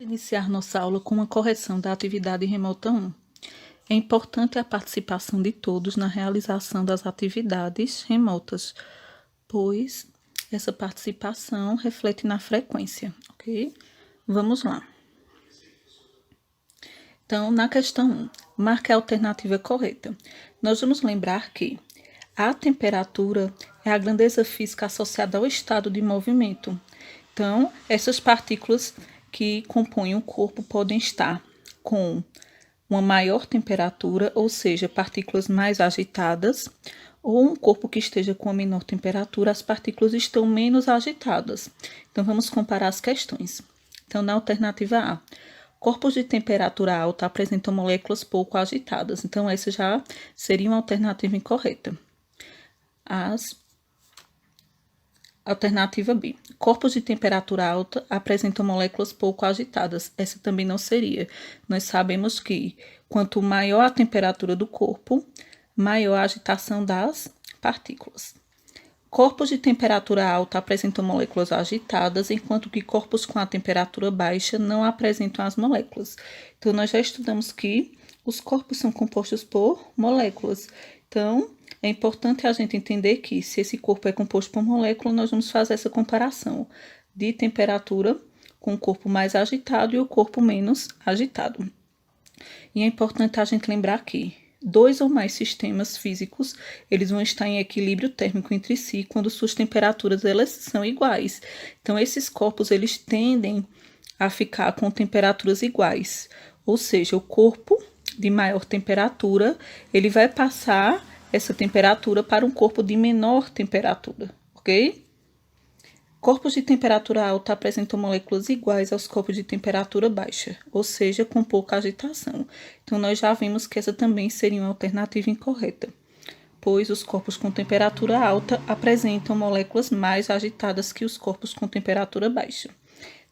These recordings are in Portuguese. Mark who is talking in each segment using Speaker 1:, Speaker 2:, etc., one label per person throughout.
Speaker 1: Iniciar nossa aula com uma correção da atividade remota 1. É importante a participação de todos na realização das atividades remotas, pois essa participação reflete na frequência, ok? Vamos lá. Então, na questão 1, marque a alternativa correta. Nós vamos lembrar que a temperatura é a grandeza física associada ao estado de movimento. Então, essas partículas que compõem o corpo podem estar com uma maior temperatura, ou seja, partículas mais agitadas, ou um corpo que esteja com a menor temperatura, as partículas estão menos agitadas. Então, vamos comparar as questões. Então, na alternativa A, corpos de temperatura alta apresentam moléculas pouco agitadas. Então, essa já seria uma alternativa incorreta. Alternativa B. Corpos de temperatura alta apresentam moléculas pouco agitadas. Essa também não seria. Nós sabemos que quanto maior a temperatura do corpo, maior a agitação das partículas. Corpos de temperatura alta apresentam moléculas agitadas, enquanto que corpos com a temperatura baixa não apresentam as moléculas. Então, nós já estudamos que os corpos são compostos por moléculas. Então, é importante a gente entender que, se esse corpo é composto por molécula, nós vamos fazer essa comparação de temperatura com o corpo mais agitado e o corpo menos agitado. E é importante a gente lembrar que dois ou mais sistemas físicos, eles vão estar em equilíbrio térmico entre si quando suas temperaturas elas são iguais. Então, esses corpos, eles tendem a ficar com temperaturas iguais. Ou seja, o corpo de maior temperatura, ele vai passar essa temperatura para um corpo de menor temperatura, ok? Corpos de temperatura alta apresentam moléculas iguais aos corpos de temperatura baixa, ou seja, com pouca agitação. Então, nós já vimos que essa também seria uma alternativa incorreta, pois os corpos com temperatura alta apresentam moléculas mais agitadas que os corpos com temperatura baixa.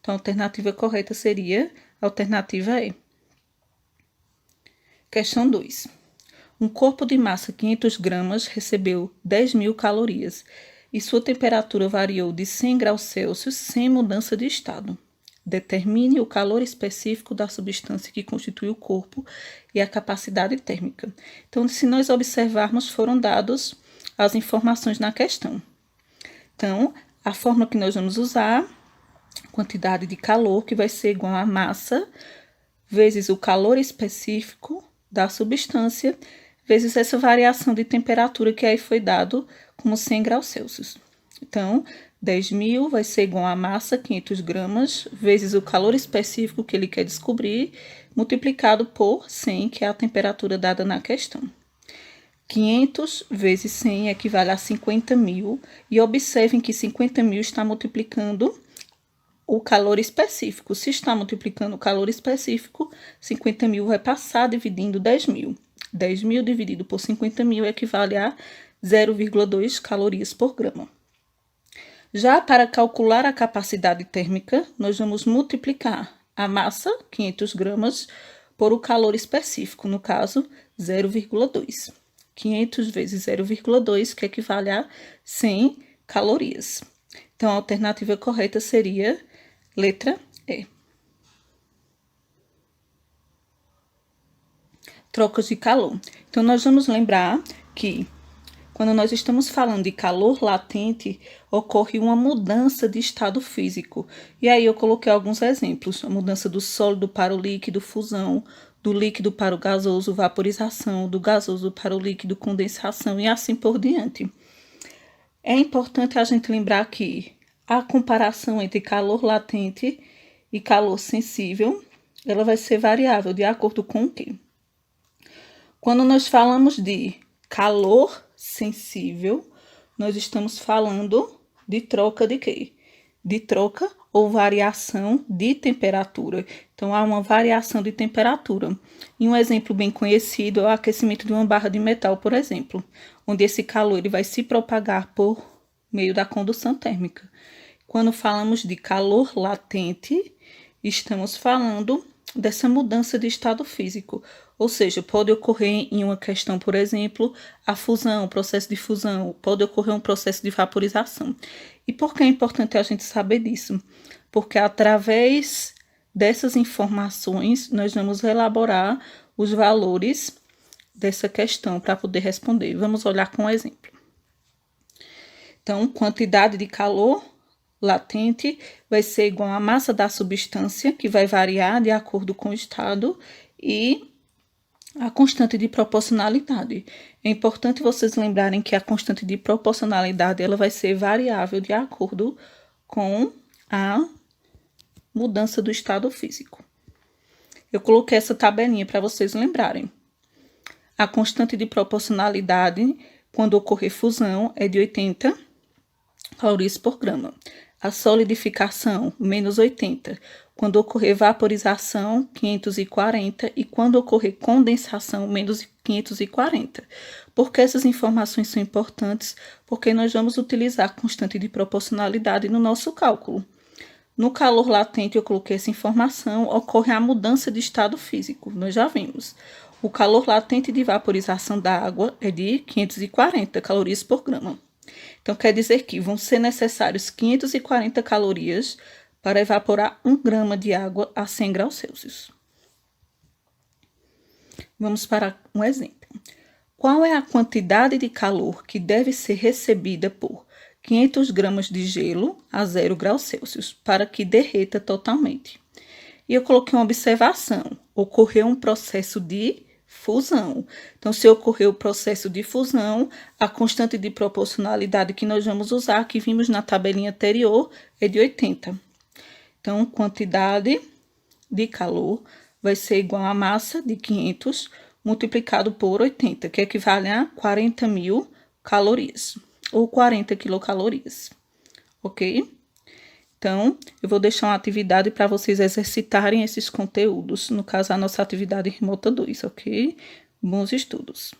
Speaker 1: Então, a alternativa correta seria a alternativa E. Questão 2. Um corpo de massa 500 gramas recebeu 10.000 calorias e sua temperatura variou de 100 graus Celsius sem mudança de estado. Determine o calor específico da substância que constitui o corpo e a capacidade térmica. Então, se nós observarmos, foram dadas as informações na questão. Então, a fórmula que nós vamos usar, quantidade de calor, que vai ser igual a massa vezes o calor específico da substância, vezes essa variação de temperatura que aí foi dado como 100 graus Celsius. Então, 10.000 vai ser igual a massa, 500 gramas, vezes o calor específico que ele quer descobrir, multiplicado por 100, que é a temperatura dada na questão. 500 vezes 100 equivale a 50.000, e observem que 50.000 está multiplicando o calor específico. Se está multiplicando o calor específico, 50.000 vai passar dividindo 10.000. 10.000 dividido por 50.000 equivale a 0,2 calorias por grama. Já para calcular a capacidade térmica, nós vamos multiplicar a massa, 500 gramas, por o calor específico, no caso, 0,2. 500 vezes 0,2, que equivale a 100 calorias. Então, a alternativa correta seria letra E. Trocas de calor. Então, nós vamos lembrar que, quando nós estamos falando de calor latente, ocorre uma mudança de estado físico. E aí eu coloquei alguns exemplos. A mudança do sólido para o líquido, fusão, do líquido para o gasoso, vaporização, do gasoso para o líquido, condensação e assim por diante. É importante a gente lembrar que a comparação entre calor latente e calor sensível, ela vai ser variável de acordo com o quê? Quando nós falamos de calor sensível, nós estamos falando de troca de quê? De troca ou variação de temperatura. Então, há uma variação de temperatura. E um exemplo bem conhecido é o aquecimento de uma barra de metal, por exemplo, onde esse calor ele vai se propagar por meio da condução térmica. Quando falamos de calor latente, estamos falando dessa mudança de estado físico. Ou seja, pode ocorrer em uma questão, por exemplo, a fusão, o processo de fusão, pode ocorrer um processo de vaporização. E por que é importante a gente saber disso? Porque através dessas informações, nós vamos elaborar os valores dessa questão para poder responder. Vamos olhar com um exemplo. Então, quantidade de calor latente vai ser igual à massa da substância, que vai variar de acordo com o estado, e a constante de proporcionalidade. É importante vocês lembrarem que a constante de proporcionalidade ela vai ser variável de acordo com a mudança do estado físico. Eu coloquei essa tabelinha para vocês lembrarem. A constante de proporcionalidade, quando ocorrer fusão, é de 80 calorias por grama. A solidificação, menos 80. Quando ocorrer vaporização, 540. E quando ocorrer condensação, menos 540. Por que essas informações são importantes? Porque nós vamos utilizar a constante de proporcionalidade no nosso cálculo. No calor latente, eu coloquei essa informação, ocorre a mudança de estado físico, nós já vimos. O calor latente de vaporização da água é de 540 calorias por grama. Então, quer dizer que vão ser necessários 540 calorias para evaporar 1 grama de água a 100 graus Celsius. Vamos para um exemplo. Qual é a quantidade de calor que deve ser recebida por 500 gramas de gelo a 0 graus Celsius para que derreta totalmente? E eu coloquei uma observação. Ocorreu um processo de fusão. Então, se ocorreu o processo de fusão, a constante de proporcionalidade que nós vamos usar, que vimos na tabelinha anterior, é de 80. Então, quantidade de calor vai ser igual à massa de 500 multiplicado por 80, que equivale a 40.000 calorias, ou 40 quilocalorias, ok? Então, eu vou deixar uma atividade para vocês exercitarem esses conteúdos, no caso, a nossa atividade remota 2, ok? Bons estudos!